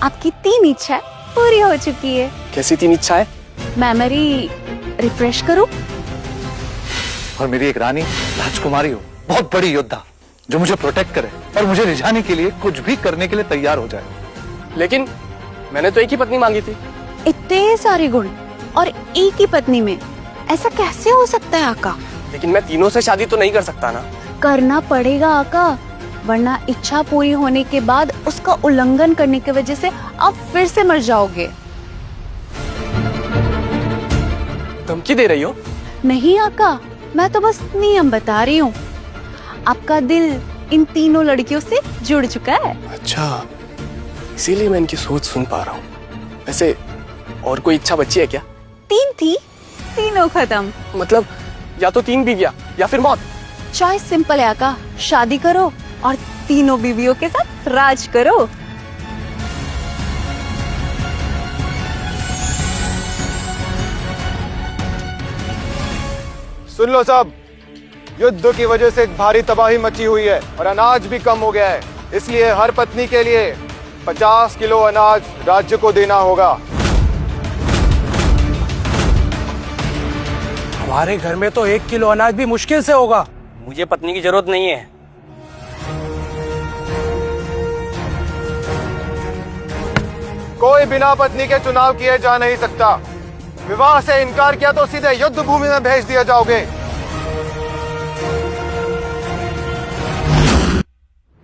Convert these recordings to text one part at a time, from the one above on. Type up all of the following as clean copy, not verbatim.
आपकी 3 इच्छाएं पूरी हो चुकी है। कैसी 3 इच्छाएं? मेमोरी रिफ्रेश करूं? और मेरी एक रानी राजकुमारी हो, बहुत बड़ी योद्धा, जो मुझे प्रोटेक्ट करे और मुझे रिझाने के लिए कुछ भी करने के लिए तैयार हो जाए। लेकिन मैंने तो एक ही पत्नी मांगी थी। इतने सारे गुण और एक ही पत्नी में, ऐसा कैसे हो सकता है आका? लेकिन मैं तीनों से शादी तो नहीं कर सकता ना। करना पड़ेगा आका, वरना इच्छा पूरी होने के बाद उसका उल्लंघन करने की वजह से आप फिर से मर जाओगे। धमकी दे रही हो? नहीं आका, मैं तो बस नियम बता रही हूँ। आपका दिल इन तीनों लड़कियों से जुड़ चुका है। अच्छा, इसीलिए मैं इनकी सोच सुन पा रहा हूँ। वैसे और कोई इच्छा बची है क्या? 3 थी, तीनों खत्म। मतलब या तो 3 बीवियां या फिर मौत। चॉइस सिंपल है आका, शादी करो और तीनों बीवियों के साथ राज करो। सुन लो सब, युद्ध की वजह से एक भारी तबाही मची हुई है और अनाज भी कम हो गया है। इसलिए हर पत्नी के लिए 50 किलो अनाज राज्य को देना होगा। हमारे घर में तो 1 किलो अनाज भी मुश्किल से होगा। मुझे पत्नी की जरूरत नहीं है। कोई बिना पत्नी के चुनाव किए जा नहीं सकता। विवाह से इनकार किया तो सीधे युद्ध भूमि में भेज दिया जाओगे।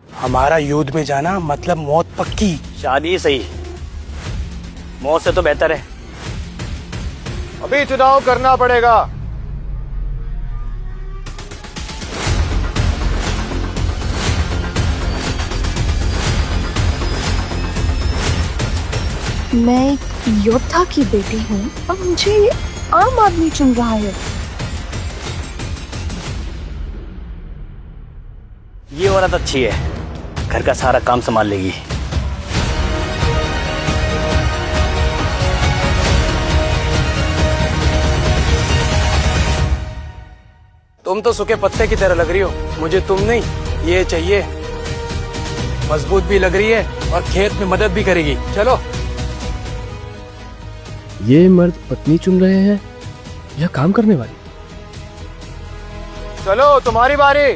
हमारा युद्ध में जाना मतलब मौत पक्की। शादी सही, मौत से तो बेहतर है। अभी चुनाव करना पड़ेगा। मैं एक योद्धा की बेटी हूँ और मुझे ये आम आदमी चुन रहा है। ये औरत अच्छी है, घर का सारा काम संभाल लेगी। तुम तो सूखे पत्ते की तरह लग रही हो, मुझे तुम नहीं ये चाहिए। मजबूत भी लग रही है और खेत में मदद भी करेगी। चलो। ये मर्द पत्नी चुन रहे हैं या काम करने वाली? चलो तुम्हारी बारी।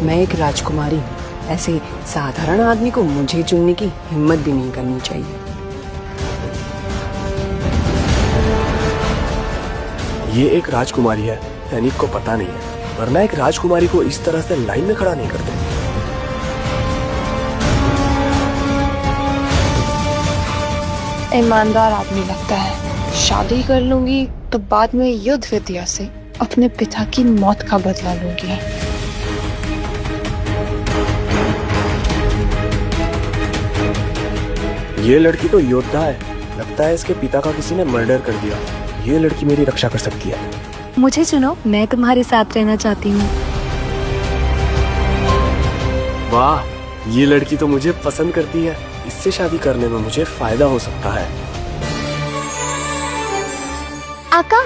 मैं एक राजकुमारी हूँ, ऐसे साधारण आदमी को मुझे चुनने की हिम्मत भी नहीं करनी चाहिए। ये एक राजकुमारी है, सैनिक को पता नहीं है, वरना एक राजकुमारी को इस तरह से लाइन में खड़ा नहीं करते। ईमानदार आदमी लगता है। शादी कर लूंगी तो बाद में युद्ध विद्या से अपने पिता की मौत का बदला लूंगी। ये लड़की तो योद्धा है, लगता है इसके पिता का किसी ने मर्डर कर दिया। ये लड़की मेरी रक्षा कर सकती है। मुझे चुनो, मैं तुम्हारे साथ रहना चाहती हूँ। वाह, ये लड़की तो मुझे पसंद करती है। इससे शादी करने में मुझे फायदा हो सकता है। आका,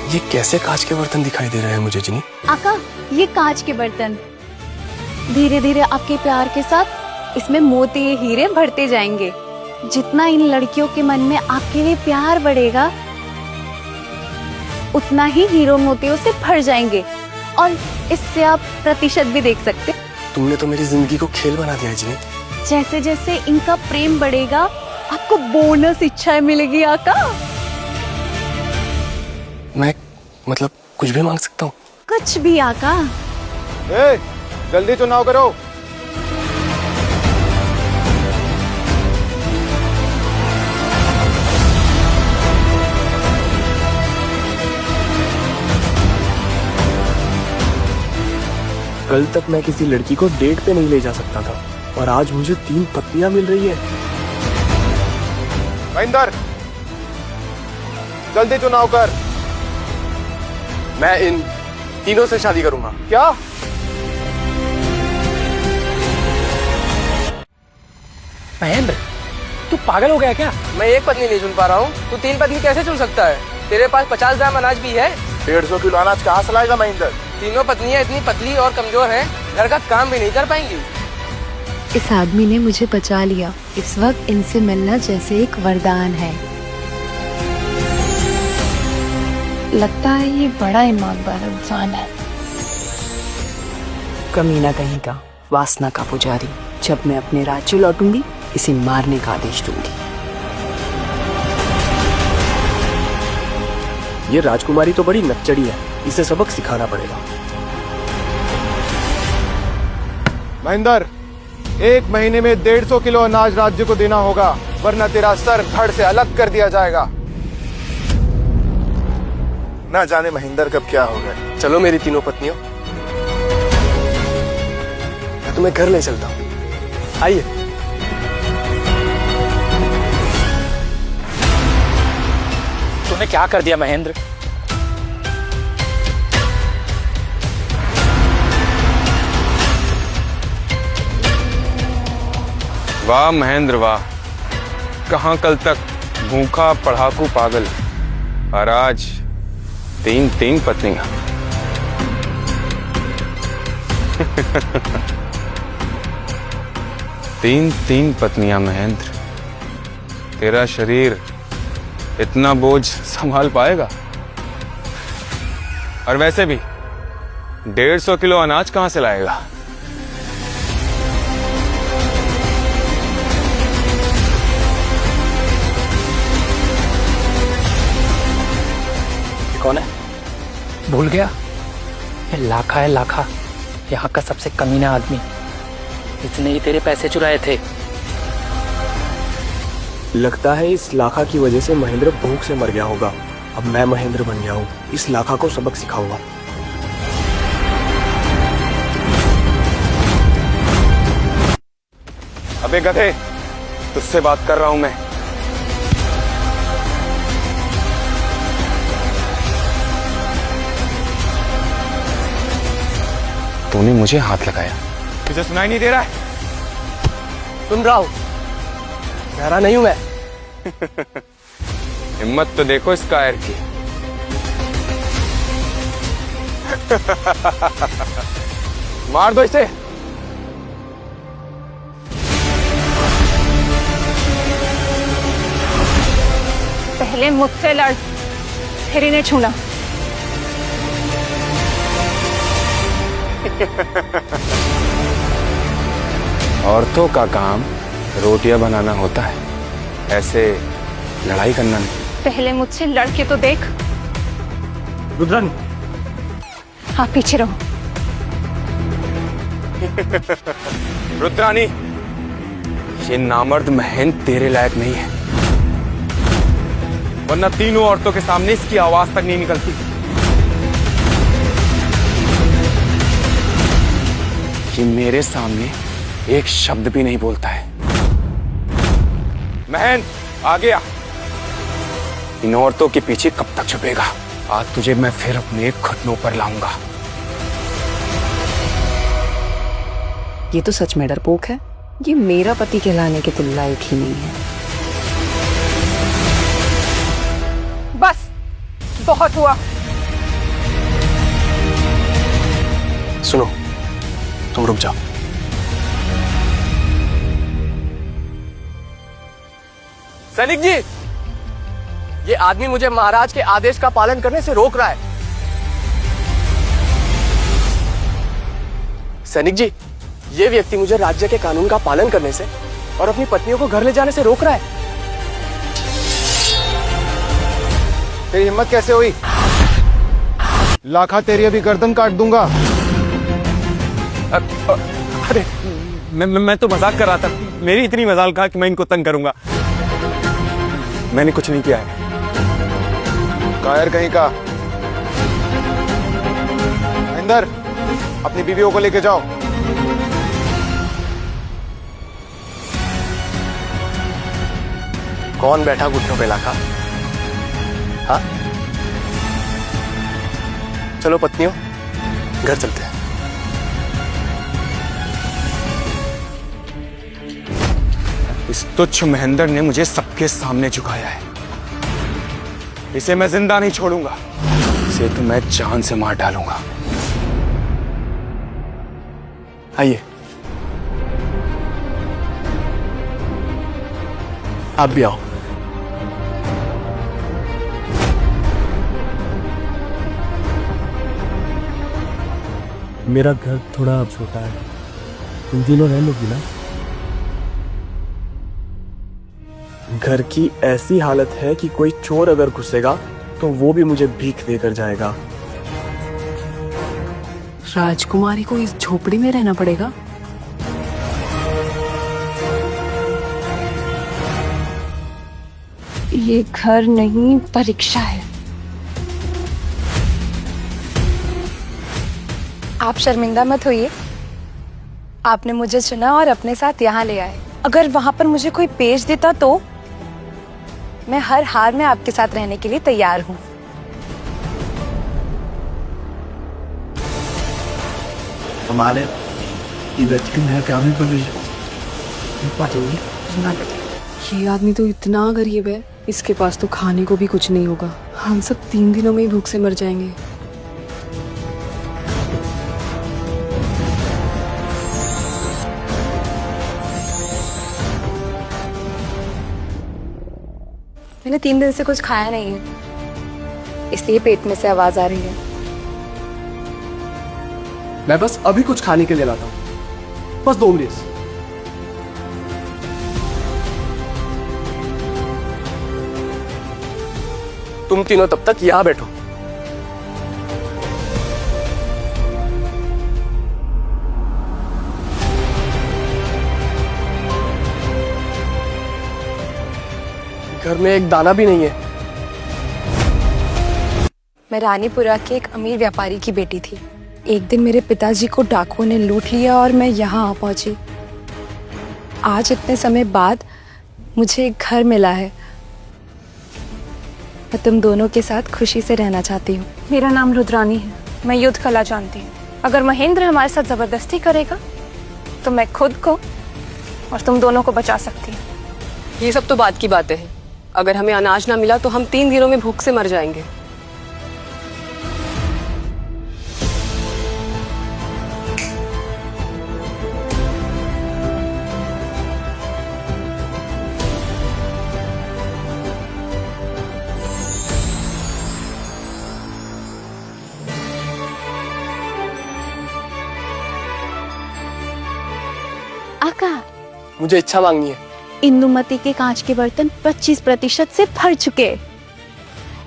ये कैसे कांच के बर्तन दिखाई दे रहे हैं मुझे जिनी? आका, ये कांच के बर्तन धीरे धीरे आपके प्यार के साथ इसमें मोती हीरे भरते जाएंगे। जितना इन लड़कियों के मन में आपके लिए प्यार बढ़ेगा, उतना ही हीरो मोतियों से भर जाएंगे। और इससे आप प्रतिशत भी देख सकते। तुमने तो मेरी जिंदगी को खेल बना दिया है जिनी। जैसे जैसे इनका प्रेम बढ़ेगा, आपको बोनस इच्छाएं मिलेगी आका। मैं मतलब कुछ भी मांग सकता हूँ? कुछ भी आका। जल्दी चुनाव करो। कल तक मैं किसी लड़की को डेट पे नहीं ले जा सकता था, और आज मुझे 3 पत्नियां मिल रही है। महेंद्र, जल्दी चुनाव कर। मैं इन तीनों से शादी करूंगा। क्या? महेंद्र, तू पागल हो गया क्या? मैं एक पत्नी नहीं चुन पा रहा हूँ, तू 3 पत्नी कैसे चुन सकता है? तेरे पास 50 ग्राम अनाज भी है। 150 किलो अनाज कहाँ से लाएगा महेंद्र? तीनों पत्नियां इतनी पतली और कमजोर हैं, घर का काम भी नहीं कर पाएंगी। इस आदमी ने मुझे बचा लिया। इस वक्त इनसे मिलना जैसे एक वरदान है। लगता है ये बड़ा ईमानदार इंसान है। कमीना कहीं का, वासना का पुजारी। जब मैं अपने राज्य लौटूंगी इसे मारने का आदेश दूंगी। ये राजकुमारी तो बड़ी नकचड़ी है, इसे सबक सिखाना पड़ेगा। महेंद्र, 1 महीने में 150 किलो अनाज राज्य को देना होगा, वरना तेरा सर धड़ से अलग कर दिया जाएगा। ना जाने महेंद्र कब क्या होगा। चलो मेरी तीनों पत्नियों, मैं तुम्हें घर ले चलता हूँ। आइए। तूने क्या कर दिया महेंद्र? वाह महेंद्र वाह, कहाँ कल तक भूखा पढ़ाकू पागल, और आज 3 पत्नियां। तीन पत्नियां महेंद्र, तेरा शरीर इतना बोझ संभाल पाएगा? और वैसे भी 150 किलो अनाज कहां से लाएगा? कौन है? भूल गया? ये लाखा है, लाखा, यहाँ का सबसे कमीना आदमी। इसने ही तेरे पैसे चुराए थे। लगता है इस लाखा की वजह से महेंद्र भूख से मर गया होगा। अब मैं महेंद्र बन गया हूँ, इस लाखा को सबक सिखाऊंगा। अबे गधे, तुझसे बात कर रहा हूं मैं। तूने मुझे हाथ लगाया, तुझे सुनाई नहीं दे रहा है? सुन रहा हूँ, डरा नहीं हूं मैं। हिम्मत तो देखो इस कायर की। मार दो इसे। पहले मुझसे लड़, फिर इन्हें छूना। औरतों का काम रोटियां बनाना होता है, ऐसे लड़ाई करना नहीं। पहले मुझसे लड़ के तो देख। रुद्रानी, हाँ पीछे रहो। रुद्रानी, ये नामर्द महेंद्र तेरे लायक नहीं है, वरना तीनों औरतों के सामने इसकी आवाज तक नहीं निकलती। ये मेरे सामने एक शब्द भी नहीं बोलता है। महेंद्र आ गया। इन औरतों के पीछे कब तक छुपेगा? आज तुझे मैं फिर अपने घुटनों पर लाऊंगा। ये तो सच में डरपोक है। ये मेरा पति कहलाने के तो लायक ही नहीं है। बस, बहुत हुआ। सुनो, तुम रुक जाओ। सैनिक जी, ये आदमी मुझे महाराज के आदेश का पालन करने से रोक रहा है। सैनिक जी, ये व्यक्ति मुझे राज्य के कानून का पालन करने से और अपनी पत्नियों को घर ले जाने से रोक रहा है। तेरी हिम्मत कैसे हुई? लाखा, तेरी अभी गर्दन काट दूंगा। अरे मैं तो मजाक कर रहा था। मेरी इतनी मजाल कहा कि मैं इनको तंग करूंगा। मैंने कुछ नहीं किया है। कायर कहीं का। महेंद्र, अपनी बीवियों को लेके जाओ। कौन बैठा घुटनों पे लाखा? हाँ, चलो पत्नियों, घर चलते हैं। इस तुच्छ महेंद्र ने मुझे सबके सामने झुकाया है। इसे मैं जिंदा नहीं छोड़ूंगा, इसे तो मैं जान से मार डालूंगा। आइए, आप भी आओ। मेरा घर थोड़ा छोटा है, तुम तीनों रह लोगी ना? घर की ऐसी हालत है कि कोई चोर अगर घुसेगा तो वो भी मुझे भीख देकर जाएगा। राजकुमारी को इस झोपड़ी में रहना पड़ेगा। ये घर नहीं, परीक्षा है। आप शर्मिंदा मत होइए। आपने मुझे चुना और अपने साथ यहाँ ले आए। अगर वहां पर मुझे कोई पेश देता तो मैं हर हाल में आपके साथ रहने के लिए तैयार हूँ। हमारे ये आदमी तो इतना गरीब है, इसके पास तो खाने को भी कुछ नहीं होगा। हम सब 3 दिनों में ही भूख से मर जाएंगे। मैंने 3 दिन से कुछ खाया नहीं है, इसलिए पेट में से आवाज आ रही है। मैं बस अभी कुछ खाने के लिए लाता हूँ, बस 2 मिनट। तुम तीनों तब तक यहां बैठो। घर में एक दाना भी नहीं है। मैं रानीपुरा के एक अमीर व्यापारी की बेटी थी। एक दिन मेरे पिताजी को डाकुओं ने लूट लिया और मैं यहाँ आ पहुंची। आज इतने समय बाद मुझे एक घर मिला है। मैं तुम दोनों के साथ खुशी से रहना चाहती हूँ। मेरा नाम रुद्रानी है। मैं युद्ध कला जानती हूँ। अगर महेंद्र हमारे साथ जबरदस्ती करेगा तो मैं खुद को और तुम दोनों को बचा सकती हूँ। ये सब तो बात की बातें हैं। अगर हमें अनाज ना मिला तो हम 3 दिनों में भूख से मर जाएंगे। आका, मुझे इच्छा मांगनी है। इंदुमती के कांच के बर्तन 25% से भर चुके।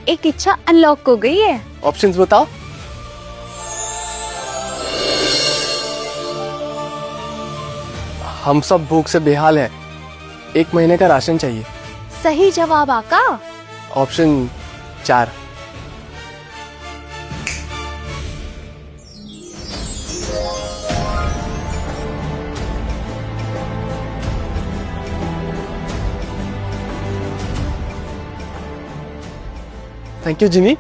एक इच्छा अनलॉक हो गई है। ऑप्शंस बताओ। हम सब भूख से बेहाल हैं। 1 महीने का राशन चाहिए। सही जवाब आका। ऑप्शन 4। Thank you Jimmy.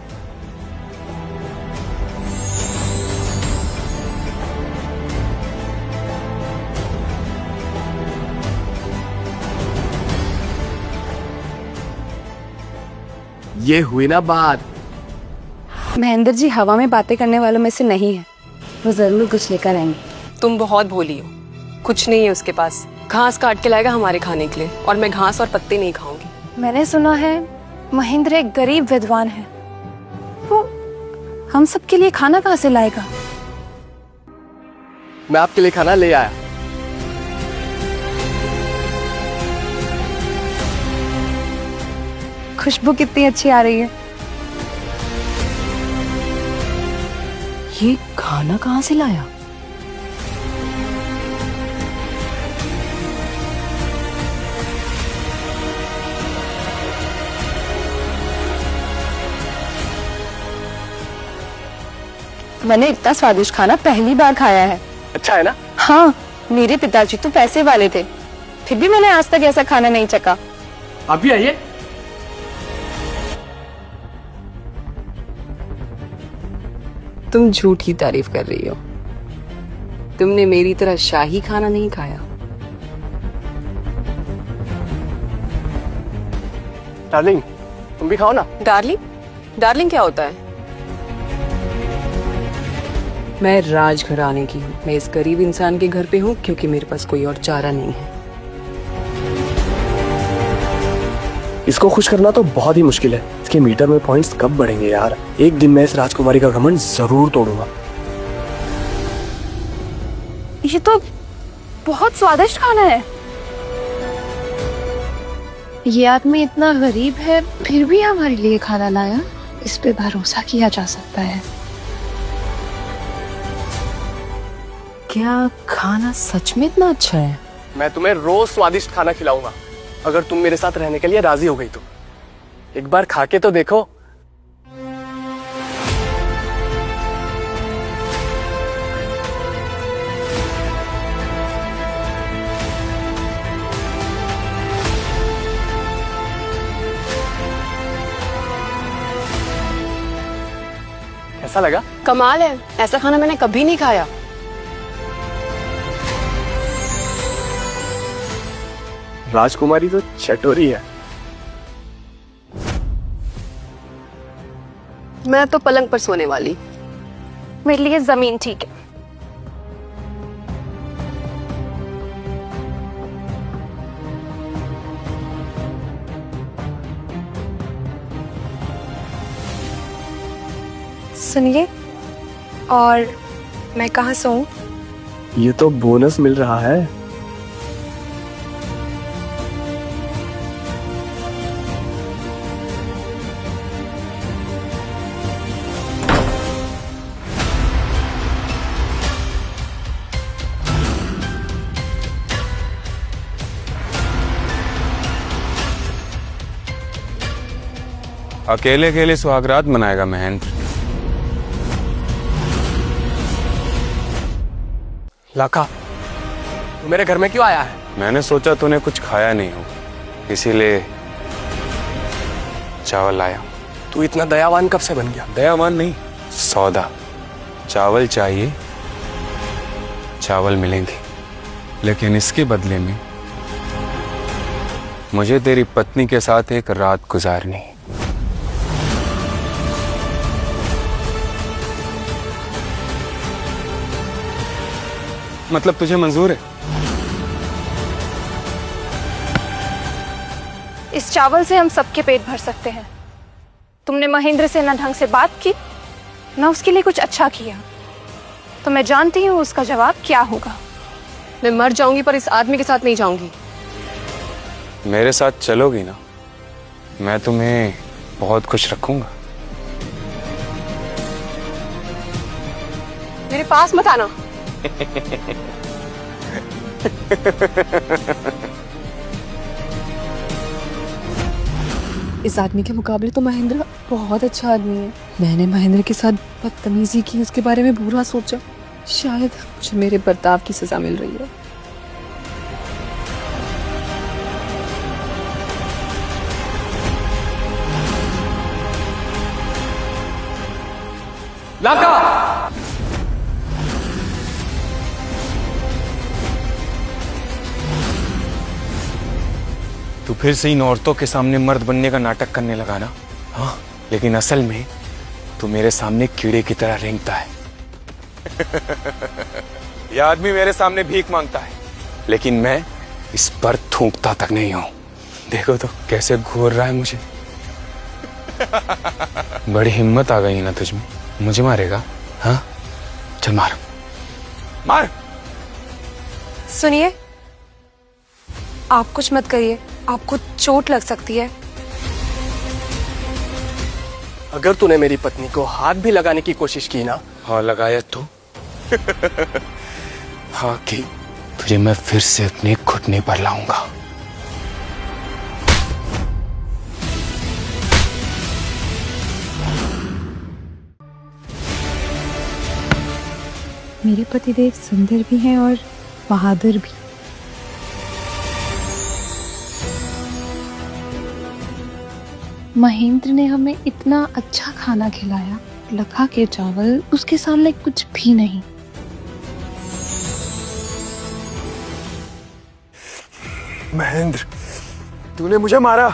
ये हुई ना बात। महेंद्र जी हवा में बातें करने वालों में से नहीं है। वो जरूर कुछ लेकर आएंगे। तुम बहुत भोली हो। कुछ नहीं है उसके पास। घास काट के लाएगा हमारे खाने के लिए, और मैं घास और पत्ते नहीं खाऊंगी। मैंने सुना है महेंद्र एक गरीब विद्वान है। वो हम सब के लिए खाना कहाँ से लाएगा? मैं आपके लिए खाना ले आया। खुशबू कितनी अच्छी आ रही है। ये खाना कहाँ से लाया? मैंने इतना स्वादिष्ट खाना पहली बार खाया है। अच्छा है ना? हाँ, मेरे पिताजी तो पैसे वाले थे, फिर भी मैंने आज तक ऐसा खाना नहीं चखा। आप भी आइए। तुम झूठी तारीफ कर रही हो। तुमने मेरी तरह शाही खाना नहीं खाया। डार्लिंग, तुम भी खाओ ना। डार्लिंग? डार्लिंग क्या होता है? मैं राजघराने की हूँ। मैं इस गरीब इंसान के घर पे हूँ क्योंकि मेरे पास कोई और चारा नहीं है। इसको खुश करना तो बहुत ही मुश्किल है। इसके मीटर में पॉइंट्स कब बढ़ेंगे यार। एक दिन मैं इस राजकुमारी का घमंड जरूर तोड़ूंगा। ये तो बहुत स्वादिष्ट खाना है। ये आदमी इतना गरीब है फिर भी हमारे लिए खाना लाया। इस पे भरोसा किया जा सकता है। क्या खाना सच में इतना अच्छा है? मैं तुम्हें रोज स्वादिष्ट खाना खिलाऊंगा अगर तुम मेरे साथ रहने के लिए राजी हो गई तो। एक बार खा के तो देखो। कैसा लगा? कमाल है, ऐसा खाना मैंने कभी नहीं खाया। राजकुमारी तो चटोरी है। मैं तो पलंग पर सोने वाली। मेरे लिए जमीन ठीक है। सुनिए, और मैं कहाँ सोऊं? ये तो बोनस मिल रहा है। अकेले अकेले सुहागरात मनाएगा महेंद्र। लाका, तू मेरे घर में क्यों आया है? मैंने सोचा तूने कुछ खाया नहीं हो, इसीलिए चावल लाया। तू इतना दयावान कब से बन गया? दयावान नहीं, सौदा। चावल चाहिए, चावल मिलेंगे, लेकिन इसके बदले में मुझे तेरी पत्नी के साथ एक रात गुजारनी। मतलब तुझे मंजूर है? इस चावल से हम सबके पेट भर सकते हैं। तुमने महेंद्र से न ढंग से बात की, न उसके लिए कुछ अच्छा किया, तो मैं जानती हूँ उसका जवाब क्या होगा। मैं मर जाऊंगी पर इस आदमी के साथ नहीं जाऊंगी। मेरे साथ चलोगी ना, मैं तुम्हें बहुत खुश रखूंगा। मेरे पास मत आना। इस आदमी के मुकाबले तो महेंद्र बहुत अच्छा आदमी है। मैंने महेंद्र के साथ बदतमीजी की, उसके बारे में बुरा सोचा। शायद मुझे मेरे बर्ताव की सजा मिल रही है। लाका! तू फिर से इन औरतों के सामने मर्द बनने का नाटक करने लगा ना? हाँ, लेकिन असल में तू मेरे सामने कीड़े की तरह रेंगता है। यह आदमी मेरे सामने भीख मांगता है, लेकिन मैं इस पर थूकता तक नहीं हूं। देखो तो कैसे घूर रहा है मुझे। बड़ी हिम्मत आ गई ना तुझमें, मुझे मारेगा? हाँ, चल मार मार। सुनिए, आप कुछ मत करिए, आपको चोट लग सकती है। अगर तूने मेरी पत्नी को हाथ भी लगाने की कोशिश की ना। हाँ, लगाया तो। हाँ कि तुझे मैं फिर से अपने घुटने पर लाऊंगा। मेरे पतिदेव सुंदर भी हैं और बहादुर भी। महेंद्र ने हमें इतना अच्छा खाना खिलाया, लखा के चावल उसके सामने कुछ भी नहीं। महेंद्र, तूने मुझे मारा।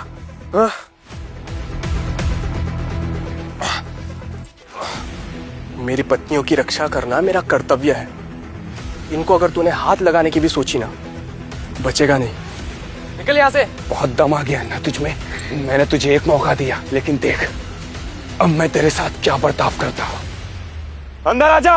हाँ? मेरी पत्नियों की रक्षा करना मेरा कर्तव्य है। इनको अगर तूने हाथ लगाने की भी सोची ना, बचेगा नहीं। निकल यहाँ से। बहुत दम आ गया ना तुझ में। मैंने तुझे एक मौका दिया, लेकिन देख अब मैं तेरे साथ क्या बर्ताव करता हूं। अंदर आजा।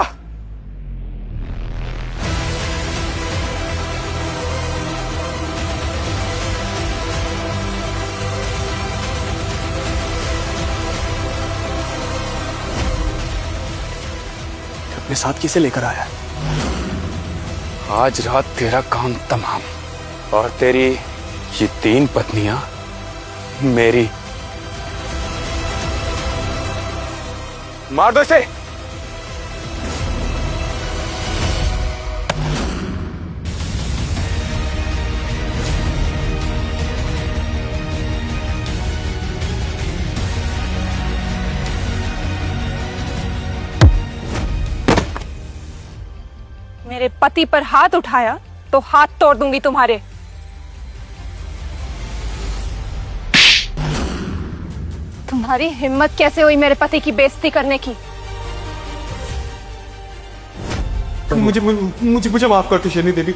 अपने साथ किसे लेकर आया? आज रात तेरा काम तमाम, और तेरी ये 3 पत्नियां मेरी। मार दो इसे। मेरे पति पर हाथ उठाया तो हाथ तोड़ दूंगी तुम्हारे। तुम्हारी हिम्मत कैसे हुई मेरे पति की बेइज्जती करने की? मुझे माफ कर दो शैनी देवी।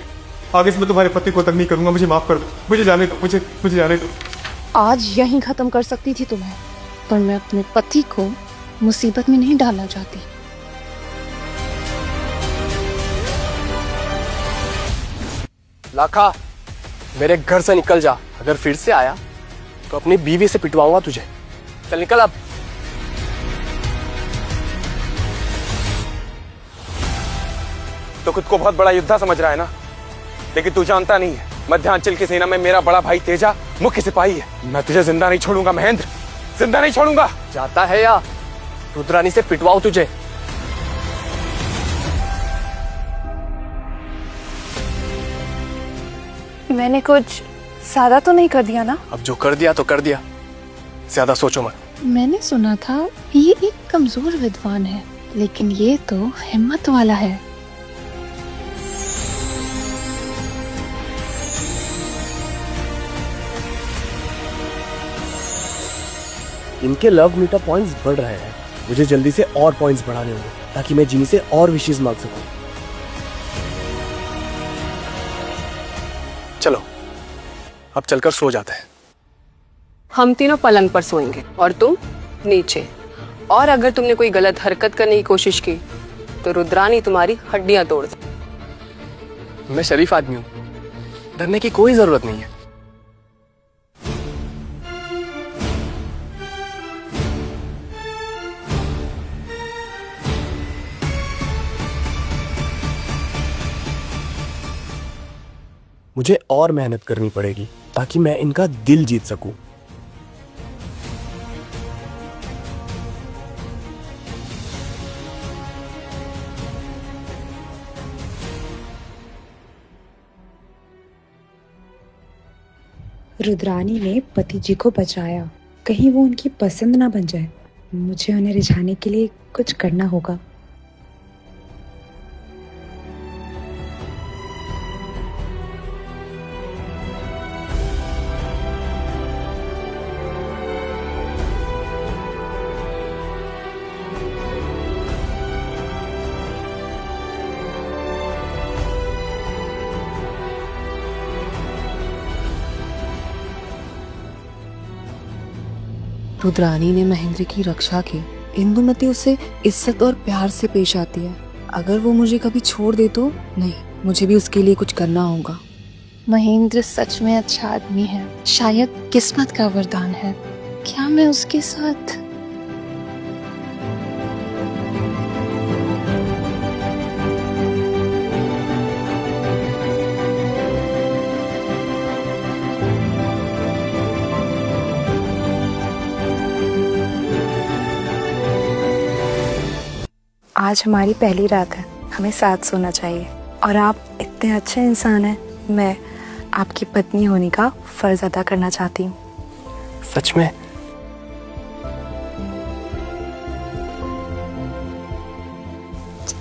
आगे से मैं तुम्हारे पति को तक नहीं करूंगा। मुझे माफ कर दो। मुझे जाने दो। मुझे जाने दो। आज यहीं खत्म कर सकती थी तुम्हें, पर मैं अपने पति को मुसीबत में नहीं डालना चाहती। लाखा, मेरे घर से निकल जा। अगर फिर से आया तो अपनी बीवी से पिटवाऊंगा तुझे। चल निकल अब। तो खुद को बहुत बड़ा योद्धा समझ रहा है ना, लेकिन तू जानता नहीं है मध्यांचल की सेना में मेरा बड़ा भाई तेजा मुख्य सिपाही है। मैं तुझे जिंदा नहीं छोड़ूंगा महेंद्र, जिंदा नहीं छोड़ूंगा। जाता है या रुद्रानी से पिटवाऊं तुझे? मैंने कुछ ज्यादा तो नहीं कर दिया ना? अब जो कर दिया तो कर दिया, ज्यादा सोचो मत। मैंने सुना था ये एक कमजोर विद्वान है, लेकिन ये तो हिम्मत वाला है। इनके लव मीटअप पॉइंट्स बढ़ रहे हैं। मुझे जल्दी से और पॉइंट्स बढ़ाने होंगे ताकि मैं जिनी से और विशेष मांग सकूं। चलो अब चलकर सो जाते हैं। हम तीनों पलंग पर सोएंगे और तुम नीचे। और अगर तुमने कोई गलत हरकत करने की कोशिश की तो रुद्रानी तुम्हारी हड्डियां तोड़ दे। मैं शरीफ आदमी हूं, डरने की कोई जरूरत नहीं है। मुझे और मेहनत करनी पड़ेगी ताकि मैं इनका दिल जीत सकूं। रुद्रानी ने पति जी को बचाया, कहीं वो उनकी पसंद ना बन जाए। मुझे उन्हें रिझाने के लिए कुछ करना होगा। रुद्रानी ने महेंद्र की रक्षा की। इंदुमती उसे इज्जत और प्यार से पेश आती है। अगर वो मुझे कभी छोड़ दे तो नहीं, मुझे भी उसके लिए कुछ करना होगा। महेंद्र सच में अच्छा आदमी है, शायद किस्मत का वरदान है। क्या मैं उसके साथ आज हमारी पहली रात है, हमें साथ सोना चाहिए। और आप इतने अच्छे इंसान हैं, मैं आपकी पत्नी होने का फर्ज अदा करना चाहती हूँ। सच में?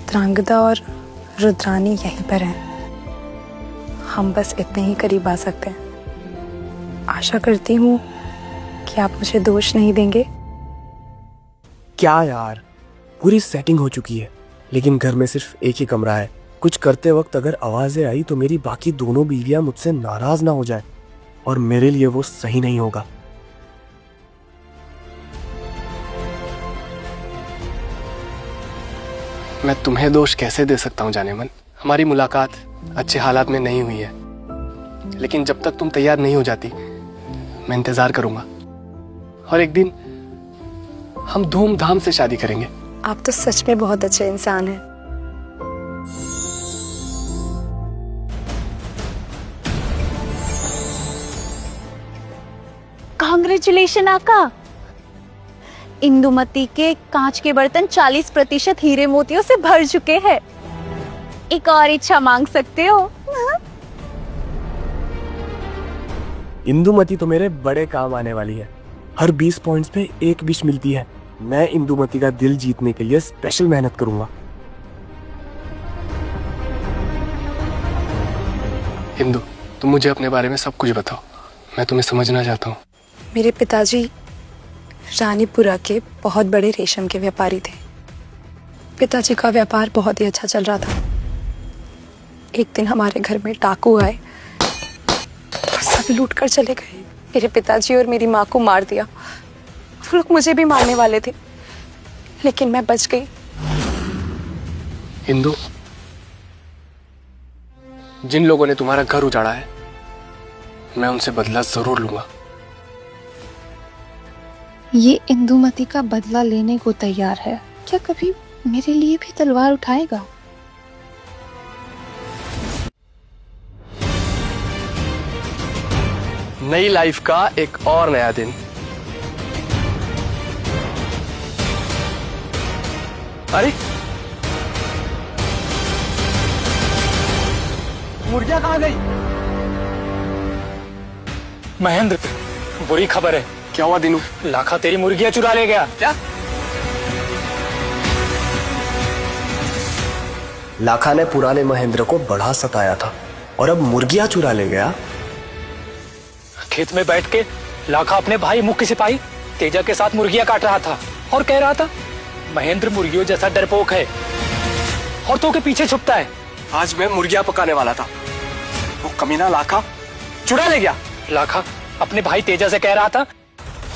चित्रांगदा और रुद्रानी यहीं पर हैं। हम बस इतने ही करीब आ सकते हैं। आशा करती हूँ कि आप मुझे दोष नहीं देंगे। क्या यार, पूरी सेटिंग हो चुकी है, लेकिन घर में सिर्फ एक ही कमरा है। कुछ करते वक्त अगर आवाजें आई तो मेरी बाकी दोनों बीवियां मुझसे नाराज ना हो जाए, और मेरे लिए वो सही नहीं होगा। मैं तुम्हें दोष कैसे दे सकता हूँ जाने मन? हमारी मुलाकात अच्छे हालात में नहीं हुई है, लेकिन जब तक तुम तैयार नहीं हो जाती मैं इंतजार करूंगा, और एक दिन हम धूमधाम से शादी करेंगे। आप तो सच में बहुत अच्छे इंसान हैं। कांग्रेचुलेशन आका। इंदुमती के कांच के बर्तन 40% हीरे मोतियों से भर चुके हैं। एक और इच्छा मांग सकते हो। इंदुमती तो मेरे बड़े काम आने वाली है। हर 20 पॉइंट्स पे एक विश मिलती है। मैं इंदुमती का दिल जीतने के लिए स्पेशल मेहनत करूंगा। इंदु, तुम मुझे अपने बारे में सब कुछ बताओ, मैं तुम्हें समझना चाहता हूँ। मेरे पिताजी रानीपुरा के बहुत बड़े रेशम के व्यापारी थे। पिताजी का व्यापार बहुत ही अच्छा चल रहा था। एक दिन हमारे घर में डाकू आए और सब लूट कर चले गए। मेरे पिताजी और मेरी माँ को मार दिया। वो लोग मुझे भी मारने वाले थे, लेकिन मैं बच गई। इंदु, जिन लोगों ने तुम्हारा घर उजाड़ा है, मैं उनसे बदला जरूर लूंगा। ये इंदुमती का बदला लेने को तैयार है। क्या कभी मेरे लिए भी तलवार उठाएगा? नई लाइफ का एक और नया दिन। अरे मुर्गियां कहाँ गई? महेंद्र, बुरी खबर है। क्या हुआ दिनू? लाखा तेरी मुर्गियां चुरा ले गया। क्या? लाखा ने पुराने महेंद्र को बड़ा सताया था और अब मुर्गियां चुरा ले गया। खेत में बैठ के लाखा अपने भाई मुख्य सिपाही तेजा के साथ मुर्गियां काट रहा था और कह रहा था महेंद्र मुर्गियों जैसा डरपोक है और तो के पीछे छुपता है। आज मैं मुर्गियां पकाने वाला था, वो कमीना लाखा चुरा ले गया। लाखा अपने भाई तेजा से कह रहा था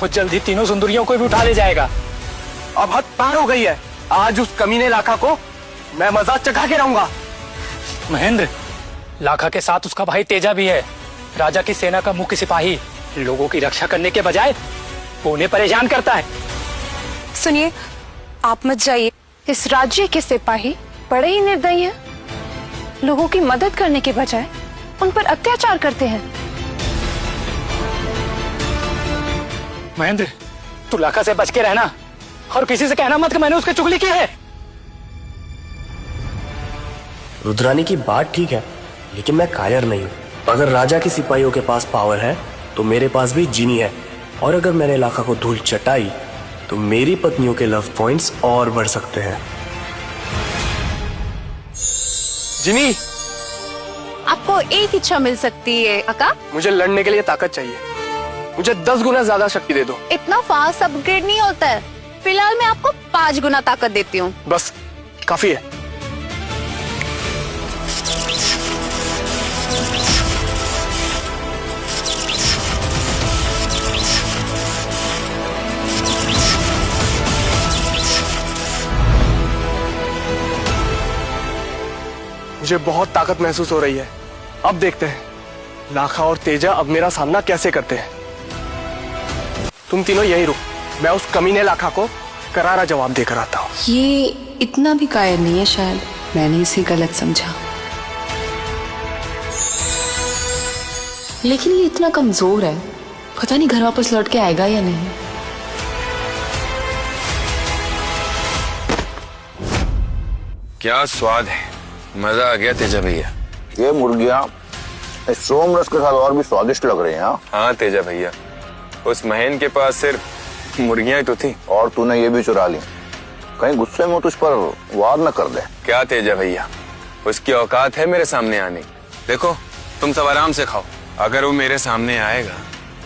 वो जल्दी तीनों सुंदरियों को भी उठा ले जाएगा। अब हद पार हो गई है। आज उस कमीने लाखा को मैं मजाक चखा के रहूंगा। महेंद्र, लाखा के साथ उसका भाई तेजा भी है, राजा की सेना का मुख्य सिपाही। लोगों की रक्षा करने के बजाय वो उन्हें परेशान करता है। सुनिए, आप मत जाइए। इस राज्य के सिपाही बड़े ही निर्दयी हैं। लोगों की मदद करने के बजाय उन पर अत्याचार करते हैं। महेंद्र, तू लाखा से बच के रहना और किसी से कहना मत कि मैंने उसकी चुगली की है। रुद्रानी की बात ठीक है, लेकिन मैं कायर नहीं हूँ। अगर राजा के सिपाहियों के पास पावर है तो मेरे पास भी जीनी है, और अगर मैंने लाखा को धूल चटाई तो मेरी पत्नियों के लव पॉइंट्स और बढ़ सकते हैं। जिनी, आपको एक इच्छा मिल सकती है आका। मुझे लड़ने के लिए ताकत चाहिए। मुझे 10 गुना ज्यादा शक्ति दे दो। इतना फास्ट अपग्रेड नहीं होता है। फिलहाल मैं आपको 5 गुना ताकत देती हूँ। बस काफी है। मुझे बहुत ताकत महसूस हो रही है। अब देखते हैं लाखा और तेजा अब मेरा सामना कैसे करते हैं। तुम तीनों यहीं रुक, मैं उस कमीने लाखा को करारा जवाब देकर आता हूँ। ये इतना भी कायर नहीं है, शायद मैंने इसे गलत समझा। लेकिन ये इतना कमजोर है, पता नहीं घर वापस लौट के आएगा या नहीं। क्या स्वाद है, मजा आ गया तेजा भैया। ये मुर्गियाँ इस सोम रस के साथ और भी स्वादिष्ट लग रही हैं। हाँ तेजा भैया, उस महेंद्र के पास सिर्फ मुर्गियां ही तो थी। और तूने ये भी चुरा ली। कहीं गुस्से में तुझ पर वार न कर दे। क्या तेजा भैया, उसकी औकात है मेरे सामने आने की। देखो तुम सब आराम से खाओ, अगर वो मेरे सामने आएगा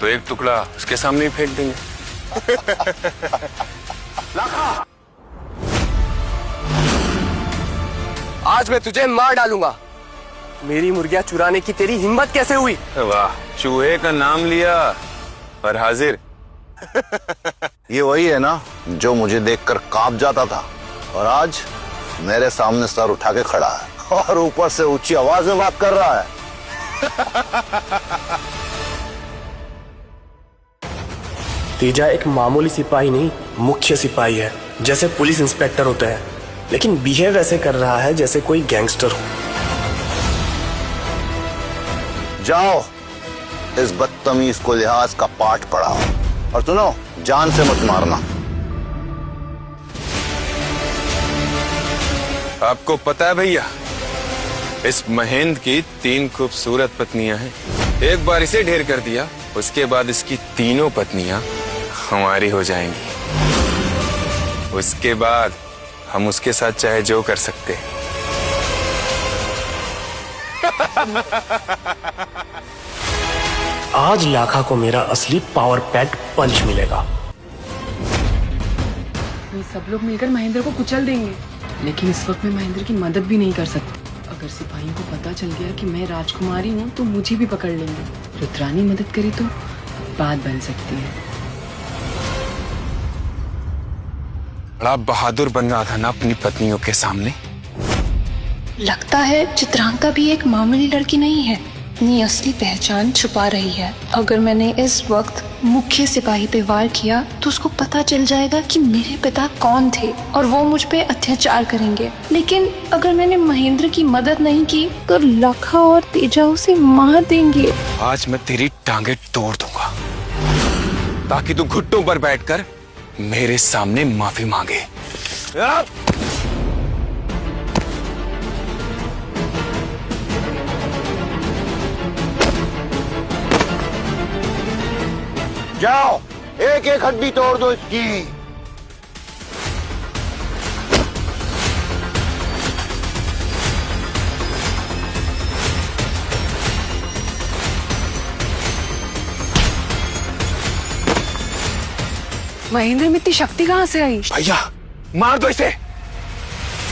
तो एक टुकड़ा उसके सामने ही फेंक देंगे। आज मैं तुझे मार डालूंगा। मेरी मुर्गियां चुराने की तेरी हिम्मत कैसे हुई? वाह, चूहे का नाम लिया और हाजिर। ये वही है ना जो मुझे देखकर कांप जाता था और आज मेरे सामने सर उठा के खड़ा है और ऊपर से ऊंची आवाज में बात कर रहा है। तेजा एक मामूली सिपाही नहीं, मुख्य सिपाही है। जैसे पुलिस इंस्पेक्टर होते हैं, लेकिन बिहेव ऐसे कर रहा है जैसे कोई गैंगस्टर हो। जाओ इस बदतमीज को लिहाज का पाठ पढ़ाओ और सुनो, जान से मत मारना। आपको पता है भैया, इस महेंद्र की 3 खूबसूरत पत्नियां हैं। एक बार इसे ढेर कर दिया, उसके बाद इसकी तीनों पत्नियां हमारी हो जाएंगी। उसके बाद हम उसके साथ चाहे जो कर सकते हैं। आज लाखा को मेरा असली पावर पैक पंच मिलेगा। ये सब लोग मिलकर महेंद्र को कुचल देंगे, लेकिन इस वक्त मैं महेंद्र की मदद भी नहीं कर सकती। अगर सिपाहियों को पता चल गया कि मैं राजकुमारी हूँ तो मुझे भी पकड़ लेंगे। रुद्रानी मदद करी तो बात बन सकती है। बड़ा बहादुर बन रहा था ना अपनी पत्नियों के सामने। लगता है चित्रांका भी एक मामूली लड़की नहीं है, अपनी असली पहचान छुपा रही है। अगर मैंने इस वक्त मुख्य सिपाही पे वार किया तो उसको पता चल जाएगा कि मेरे पिता कौन थे और वो मुझ पे अत्याचार करेंगे। लेकिन अगर मैंने महेंद्र की मदद नहीं की तो लाखा और तेजा उसे मार देंगे। आज मैं तेरी टांगे तोड़ दूंगा ताकि तू घुट्टों पर बैठकर मेरे सामने माफी मांगे। जाओ एक एक हड्डी तोड़ दो इसकी। महेंद्र में इतनी शक्ति कहाँ से आई? भैया मार दो इसे।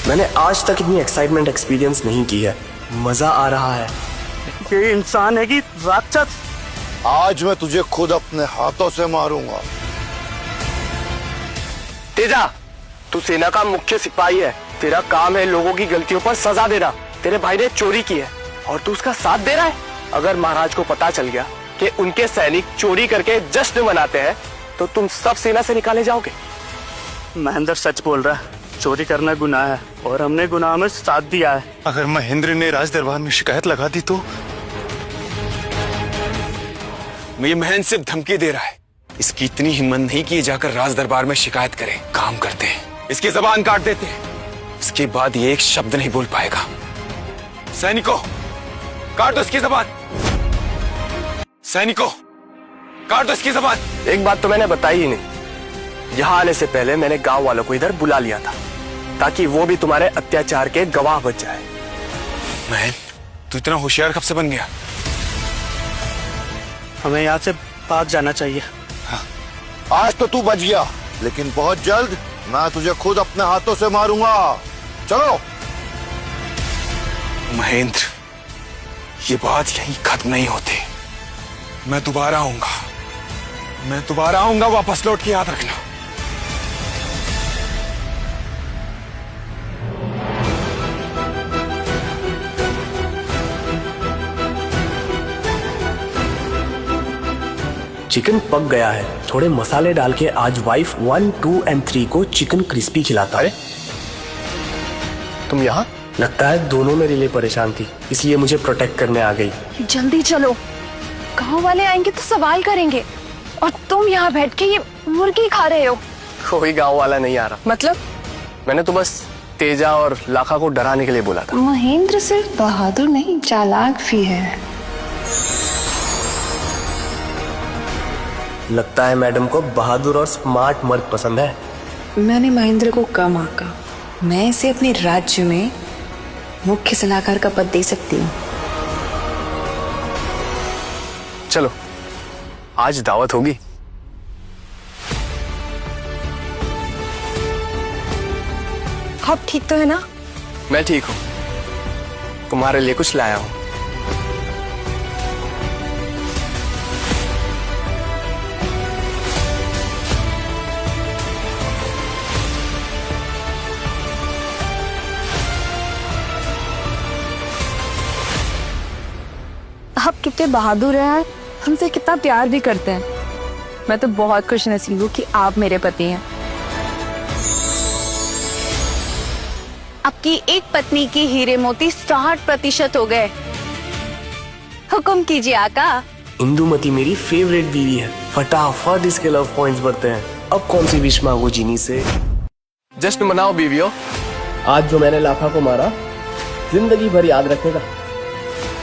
मैंने आज तक इतनी एक्साइटमेंट एक्सपीरियंस नहीं की है। मजा आ रहा है। ये इंसान है कि राक्षस? आज मैं तुझे खुद अपने हाथों से मारूंगा। तेजा, तू सेना का मुख्य सिपाही है। तेरा काम है लोगों की गलतियों पर सजा देना। तेरे भाई ने चोरी की है और तू उसका साथ दे रहा है। अगर महाराज को पता चल गया कि उनके सैनिक चोरी करके जश्न मनाते हैं तो तुम सब सेना से निकाले जाओगे। महेंद्र सच बोल रहा है, चोरी करना गुनाह है और हमने गुनाह में साथ दिया है। अगर महेंद्र ने राज दरबार में शिकायत लगा दी तो? ये महेंद्र सिर्फ धमकी दे रहा है। इसकी इतनी हिम्मत नहीं कि जाकर राज दरबार में शिकायत करे। काम करते हैं, इसकी जबान काट देते हैं, इसके बाद ये एक शब्द नहीं बोल पाएगा। सैनिकों, काट दो इसकी जबान। सैनिकों, काट दो इसकी जबान। एक बात तो मैंने बताई ही नहीं। यहाँ आने से पहले मैंने गांव वालों को इधर बुला लिया था ताकि वो भी तुम्हारे अत्याचार के गवाह बच जाए। महेंद्र, तू इतना होशियार कब से बन गया? हमें यहाँ से भाग जाना चाहिए। आज तो तू बच गया, लेकिन बहुत जल्द मैं तुझे खुद अपने हाथों से मारूंगा। चलो। महेंद्र, ये बात यहीं खत्म नहीं होती। मैं दोबारा आऊंगा, वापस लौट के याद रखना। चिकन पक गया है। थोड़े मसाले डाल के आज वाइफ 1, 2 और 3 को चिकन क्रिस्पी खिलाता। अरे तुम यहाँ? लगता है दोनों मेरे लिए परेशान थी, इसलिए मुझे प्रोटेक्ट करने आ गई। जल्दी चलो, गांव वाले आएंगे तो सवाल करेंगे और तुम यहाँ बैठ के ये मुर्गी खा रहे हो। कोई गांव वाला नहीं आ रहा। मतलब? मैंने तो बस तेजा और लाखा को डराने के लिए बोला था। महेंद्र सिर्फ बहादुर नहीं, चालाक भी है। लगता है मैडम को बहादुर और स्मार्ट मर्द पसंद है। मैंने महेंद्र को कम आंका। मैं इसे अपने राज्य में मुख्य सलाहकार का पद दे सकती हूँ। चलो, आज दावत होगी। आप ठीक तो है ना? मैं ठीक हूँ, तुम्हारे लिए कुछ लाया हूँ। आप कितने बहादुर हैं, हमसे कितना प्यार भी करते हैं। मैं तो बहुत खुश नसीब हूँ कि आप मेरे पति हैं। आपकी एक पत्नी की हीरे मोती 60% हो गए। हुक्म कीजिए आका। इंदुमती मेरी फेवरेट बीवी है, फटाफट इसके लव पॉइंट्स बढ़ते हैं। अब कौन सी विश मांगू जीनी से? जश्न मनाओ बीवियों। आज जो मैंने लाखा को मारा, जिंदगी भर याद रखेगा।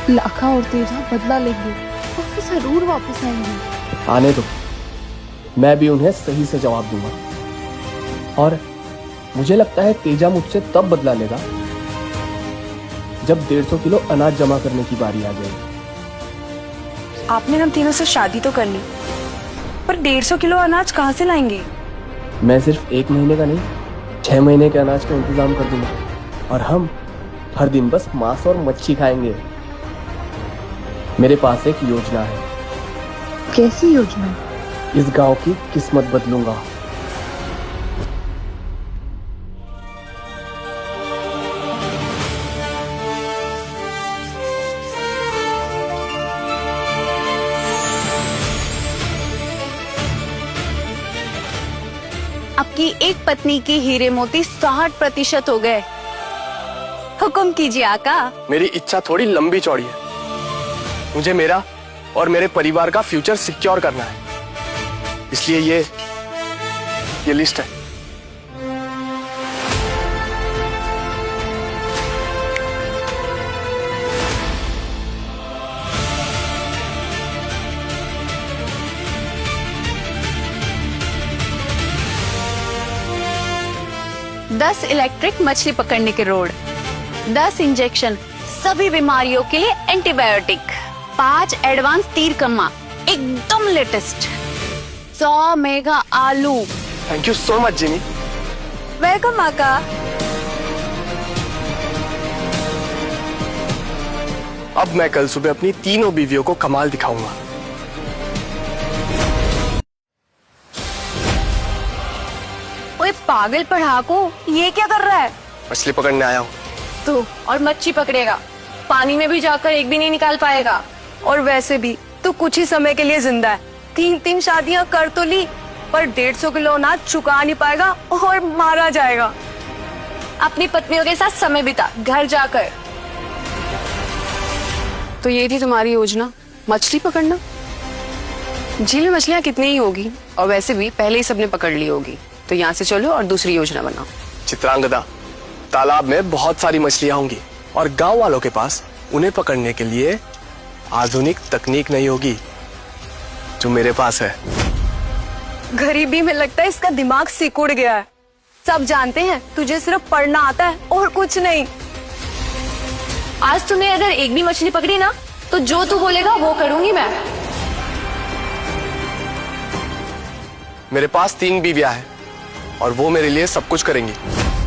लाखा और तेजा बदला लेंगे और फिर जरूर वापस आएंगे। आने दो, मैं भी उन्हें सही से जवाब दूंगा। और मुझे लगता है तेजा मुझसे तब बदला लेगा जब 150 किलो अनाज जमा करने की बारी आ जाएगी। आपने हम तीनों से शादी तो कर ली, पर 150 किलो अनाज कहाँ से लाएंगे? मैं सिर्फ 1 महीने का नहीं, 6 महीने के अनाज का इंतजाम कर दूंगा। और हम हर दिन बस मांस और मच्छी खाएंगे। मेरे पास एक योजना है। कैसी योजना? इस गांव की किस्मत बदलूंगा। आपकी एक पत्नी की हीरे मोती 60% हो गए। हुक्म कीजिए आका। मेरी इच्छा थोड़ी लंबी चौड़ी है। मुझे मेरा और मेरे परिवार का फ्यूचर सिक्योर करना है, इसलिए ये लिस्ट है। दस इलेक्ट्रिक मछली पकड़ने के रोड, 10 इंजेक्शन सभी बीमारियों के लिए एंटीबायोटिक, 5 एडवांस तीर कम्मा एकदम लेटेस्ट, 100 मेगा आलू। थैंक यू सो मच जिनी। वेलकम आका। अब मैं कल सुबह अपनी तीनों बीवियों को कमाल दिखाऊंगा। ओए पागल पढ़ाकू, ये क्या कर रहा है? मछली पकड़ने आया हूँ। तो और मच्छी पकड़ेगा, पानी में भी जाकर एक भी नहीं निकाल पाएगा। और वैसे भी तू कुछ ही समय के लिए जिंदा है। 3 शादियां कर तो ली, पर 150 किलो अनाज चुका नहीं पाएगा और मारा जाएगा। अपनी पत्नियों के साथ समय बिता घर जाकर। तो ये थी तुम्हारी योजना, मछली पकड़ना? झील में मछलियां कितनी ही होगी, और वैसे भी पहले ही सबने पकड़ ली होगी। तो यहाँ से चलो और दूसरी योजना बनाओ। चित्रांगदा, तालाब में बहुत सारी मछलियां होंगी और गांव वालों के पास उन्हें पकड़ने के लिए आधुनिक तकनीक नहीं होगी जो मेरे पास है। गरीबी में लगता है इसका दिमाग सिकुड़ गया है। सब जानते हैं तुझे सिर्फ पढ़ना आता है और कुछ नहीं। आज तूने अगर एक भी मछली पकड़ी ना, तो जो तू बोलेगा वो करूंगी मैं। मेरे पास 3 बीवियां हैं और वो मेरे लिए सब कुछ करेंगी,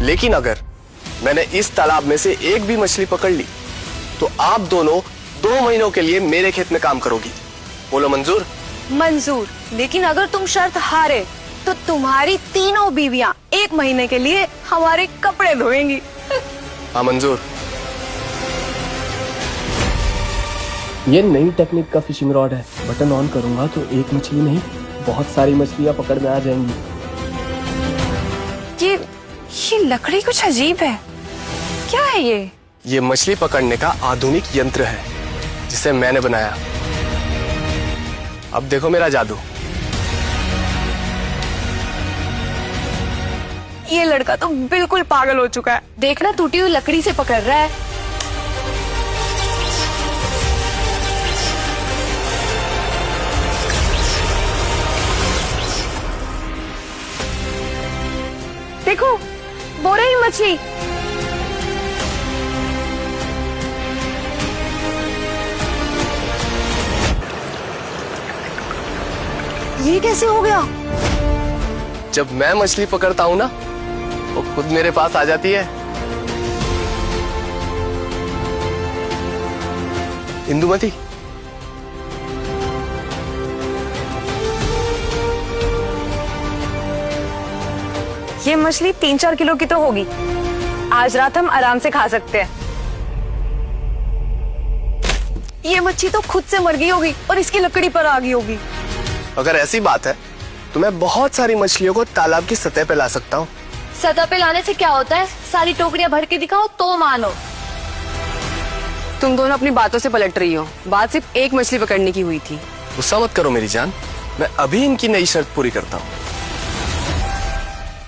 लेकिन अगर मैंने इस तालाब में से एक भी मछली पकड़ ली तो आप दोनों 2 महीनों के लिए मेरे खेत में काम करोगी। बोलो मंजूर? मंजूर, लेकिन अगर तुम शर्त हारे तो तुम्हारी तीनों बीवियां 1 महीने के लिए हमारे कपड़े धोएंगी। हाँ मंजूर। ये नई टेक्निक का फिशिंग रॉड है। बटन ऑन करूंगा तो एक मछली नहीं, बहुत सारी मछलियां पकड़ में आ जाएंगी। ये लकड़ी कुछ अजीब है, क्या है ये? ये मछली पकड़ने का आधुनिक यंत्र है जिसे मैंने बनाया। अब देखो मेरा जादू। ये लड़का तो बिल्कुल पागल हो चुका है। देखना टूटी हुई लकड़ी से पकड़ रहा है। मछली। ये कैसे हो गया? जब मैं मछली पकड़ता हूं ना, वो खुद मेरे पास आ जाती है। इंदुमती, ये मछली 3-4 किलो की तो होगी। आज रात हम आराम से खा सकते हैं। ये मच्छी तो खुद से मर गई होगी और इसकी लकड़ी पर आ गई होगी। अगर ऐसी बात है तो मैं बहुत सारी मछलियों को तालाब की सतह पे ला सकता हूँ। सतह पे लाने से क्या होता है? सारी टोकरियां भर के दिखाओ तो मानो। तुम दोनों अपनी बातों से पलट रही हो। बात सिर्फ एक मछली पकड़ने की हुई थी। गुस्सा मत करो मेरी जान, मैं अभी इनकी नई शर्त पूरी करता हूँ।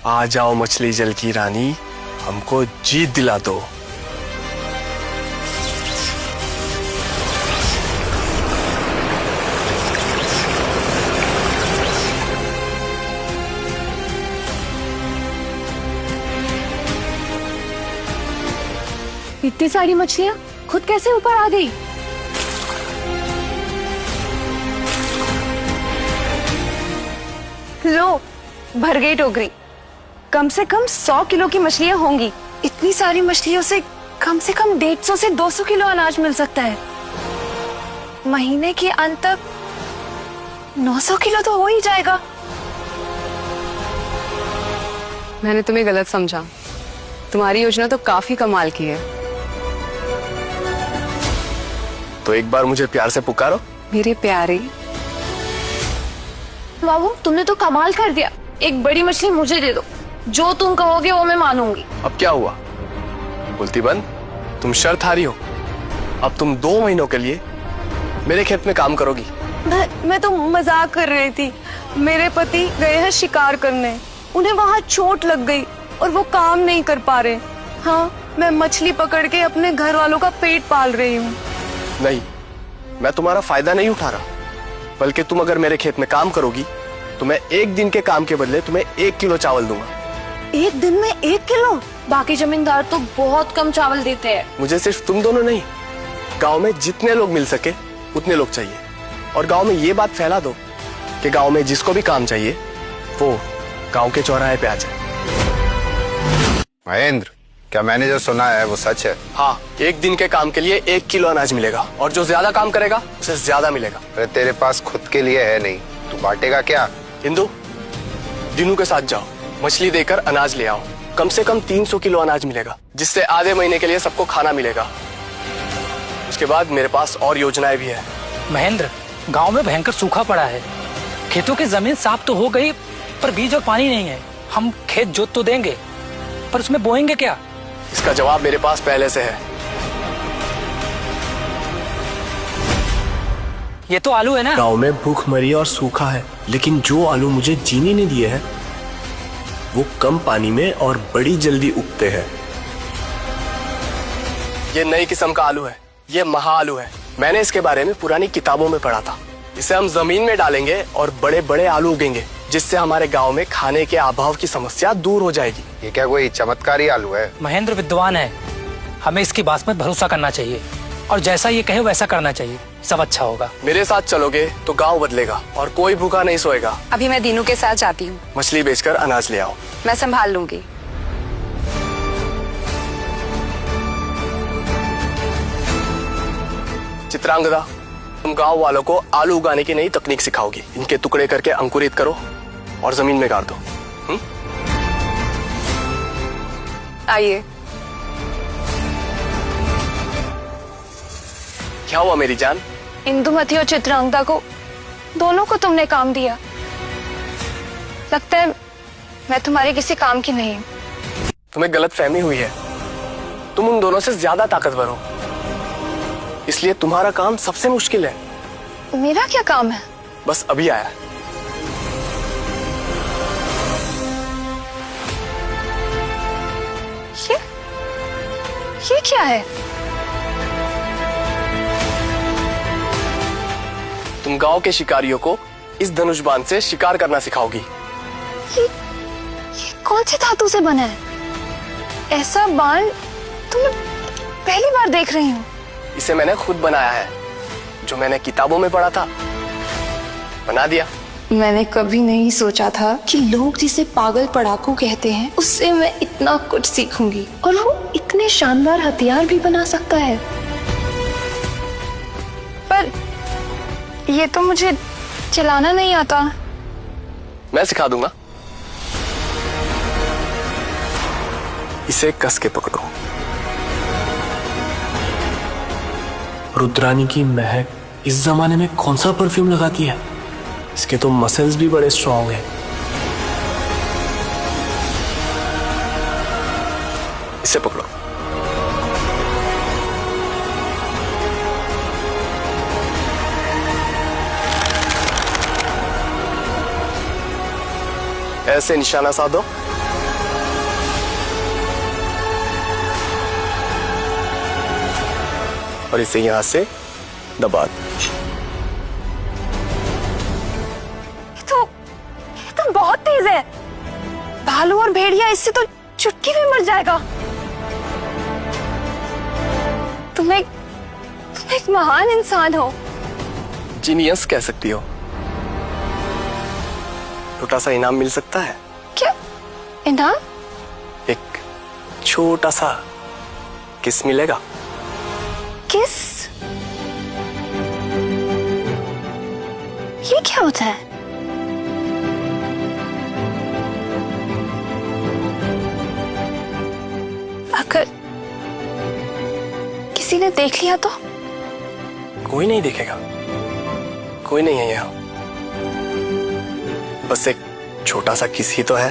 आ जाओ मछली जल की रानी, हमको जीत दिला दो। इतनी सारी मछलियां खुद कैसे ऊपर आ गई? लो, भर गई टोकरी। कम से कम 100 किलो की मछलियां होंगी। इतनी सारी मछलियों से कम 150 से 200 किलो अनाज मिल सकता है। महीने के अंत तक 900 किलो तो हो ही जाएगा। मैंने तुम्हें गलत समझा। तुम्हारी योजना तो काफी कमाल की है। तो एक बार मुझे प्यार से पुकारो। मेरे प्यारे। बाबू, तुमने तो कमाल कर दिया। एक बड़ी मछली मुझे दे दो, जो तुम कहोगे वो मैं मानूंगी। अब क्या हुआ? बोलती बंद, तुम शर्त हारी हो। अब तुम 2 महीनों के लिए मेरे खेत में काम करोगी। मैं तो मजाक कर रही थी। मेरे पति गए हैं शिकार करने, उन्हें वहाँ चोट लग गई और वो काम नहीं कर पा रहे। हाँ, मैं मछली पकड़ के अपने घर वालों का पेट पाल रही हूँ। नहीं, मैं तुम्हारा फायदा नहीं उठा रहा, बल्कि तुम अगर मेरे खेत में काम करोगी तो मैं 1 दिन के काम के बदले तुम्हें 1 किलो चावल दूंगा। 1 दिन में 1 किलो? बाकी जमींदार तो बहुत कम चावल देते हैं। मुझे सिर्फ तुम दोनों नहीं, गांव में जितने लोग मिल सके उतने लोग चाहिए। और गांव में ये बात फैला दो कि गांव में जिसको भी काम चाहिए वो गांव के चौराहे पे आ जाए। महेंद्र, क्या मैंने जो सुना है वो सच है? हाँ, 1 दिन के काम के लिए 1 किलो अनाज मिलेगा और जो ज्यादा काम करेगा उसे ज्यादा मिलेगा। अरे तेरे पास खुद के लिए है नहीं, तू बांटेगा क्या? इंदु, दिनू के साथ जाओ, मछली देकर अनाज ले आओ। कम से कम 300 किलो अनाज मिलेगा, जिससे आधे महीने के लिए सबको खाना मिलेगा। उसके बाद मेरे पास और योजनाएं भी है। महेंद्र, गांव में भयंकर सूखा पड़ा है। खेतों की जमीन साफ तो हो गई, पर बीज और पानी नहीं है। हम खेत जोत तो देंगे, पर उसमें बोएंगे क्या? इसका जवाब मेरे पास पहले से है। ये तो आलू है ना? गांव में भूखमरी और सूखा है, लेकिन जो आलू मुझे जीनी ने दिए हैं वो कम पानी में और बड़ी जल्दी उगते हैं। ये नई किस्म का आलू है, ये महा आलू है। मैंने इसके बारे में पुरानी किताबों में पढ़ा था। इसे हम जमीन में डालेंगे और बड़े बड़े आलू उगेंगे, जिससे हमारे गांव में खाने के अभाव की समस्या दूर हो जाएगी। ये क्या कोई चमत्कारी आलू है? महेंद्र विद्वान है, हमें इसकी बात पर भरोसा करना चाहिए और जैसा ये कहे वैसा करना चाहिए। सब अच्छा होगा। मेरे साथ चलोगे तो गांव बदलेगा और कोई भूखा नहीं सोएगा। अभी मैं दीनू के साथ जाती हूँ। मछली बेचकर अनाज ले आओ। मैं संभाल लूंगी। चित्रांगदा, तुम गांव वालों को आलू उगाने की नई तकनीक सिखाओगी। इनके टुकड़े करके अंकुरित करो और जमीन में गाड़ दो। आइए। क्या हुआ मेरी जान? इंदुमती और चित्रांगदा को, दोनों को तुमने काम दिया। लगता है मैं तुम्हारे किसी काम की नहीं। तुम्हें गलत फहमी हुई है। तुम उन दोनों से ज्यादा ताकतवर हो, इसलिए तुम्हारा काम सबसे मुश्किल है। मेरा क्या काम है? बस अभी आया। ये क्या है? तुम गांव के शिकारियों को इस धनुष बाण से शिकार करना सिखाओगी। ये कौन सी धातु से बना है? ऐसा बाण तो मैं पहली बार देख रही हूँ। इसे मैंने खुद बनाया है, जो मैंने किताबों में पढ़ा था, बना दिया। मैंने कभी नहीं सोचा था कि लोग जिसे पागल पढ़ाकू कहते हैं उससे मैं इतना कुछ सीखूंगी, और वो इतने शानदार हथियार भी बना सकता है। पर ये तो मुझे चलाना नहीं आता। मैं सिखा दूंगा। इसे कस के पकड़ो। रुद्रानी की महक इस जमाने में कौन सा परफ्यूम लगाती है? इसके तो मसल्स भी बड़े स्ट्रॉन्ग हैं। इसे पकड़ो। ऐसे निशाना साधो। और इसे यहां से दबा दो। ये तो बहुत तेज है। भालू और भेड़िया इससे तो चुटकी में मर जाएगा। तुम एक महान इंसान हो। जीनियस कह सकती हो। छोटा सा इनाम मिल सकता है। क्या इनाम? एक छोटा सा किस मिलेगा। किस? ये क्या होता है? अगर किसी ने देख लिया तो? कोई नहीं देखेगा, कोई नहीं है यहाँ। बस एक छोटा सा किस ही तो है।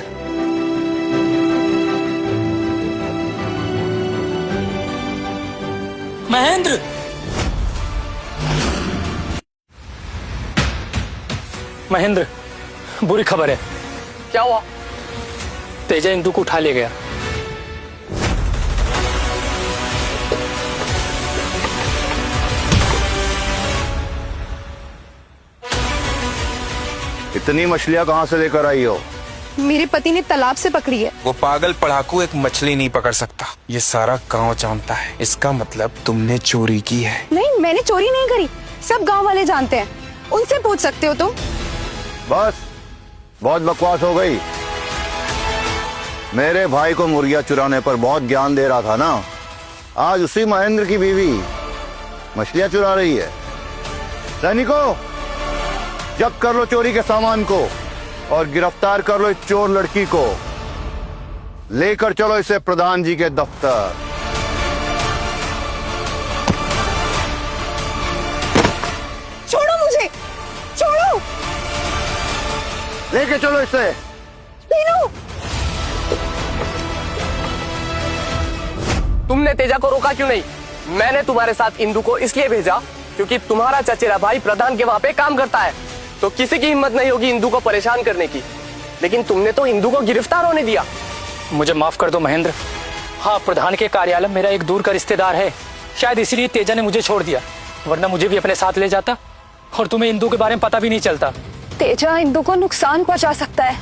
महेंद्र, महेंद्र, बुरी खबर है। क्या हुआ? तेजा इंदु को उठा ले गया। इतनी मछलियां कहाँ से लेकर आई हो? मेरे पति ने तालाब से पकड़ी है। वो पागल पढ़ाकू एक मछली नहीं पकड़ सकता, ये सारा गांव जानता है। इसका मतलब तुमने चोरी की है। नहीं, मैंने चोरी नहीं करी। सब गांव वाले जानते हैं, उनसे पूछ सकते हो तुम। बस, बहुत बकवास हो गई। मेरे भाई को मुर्गियां चुराने पर बहुत ज्ञान दे रहा था ना, आज उसी महेंद्र की बीवी मछलियां चुरा रही है। सैनिकों, जब्त कर लो चोरी के सामान को और गिरफ्तार कर लो इस चोर लड़की को। लेकर चलो इसे प्रधान जी के दफ्तर। छोड़ो मुझे, छोड़ो। लेके चलो इसे। तीनों। तुमने तेजा को रोका क्यों नहीं? मैंने तुम्हारे साथ इंदु को इसलिए भेजा क्योंकि तुम्हारा चचेरा भाई प्रधान के वहां पे काम करता है, तो किसी की हिम्मत नहीं होगी इंदु को परेशान करने की। लेकिन तुमने तो इंदु को गिरफ्तार होने दिया। मुझे माफ कर दो महेंद्र। हाँ, प्रधान के कार्यालय मेरा एक दूर का रिश्तेदार है, शायद इसलिए तेजा ने मुझे छोड़ दिया, वरना मुझे भी अपने साथ ले जाता और तुम्हें इंदु के बारे में पता भी नहीं चलता। तेजा इंदु को नुकसान पहुंचा सकता है।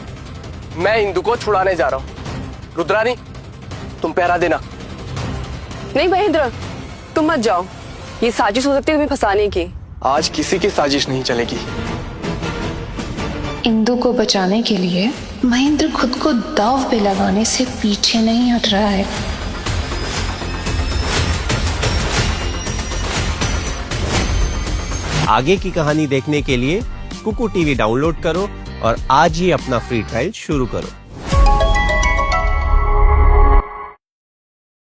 मैं इंदु को छुड़ाने जा रहा हूँ। रुद्रानी, तुम पहरा देना। नहीं महेंद्र, तुम मत जाओ, ये साजिश हो सकती है तुम्हें फंसाने की। आज किसी की साजिश नहीं चलेगी। इंदु को बचाने के लिए महेंद्र खुद को दांव पे लगाने से पीछे नहीं हट रहा है। आगे की कहानी देखने के लिए कुकू टीवी डाउनलोड करो और आज ही अपना फ्री ट्रायल शुरू करो।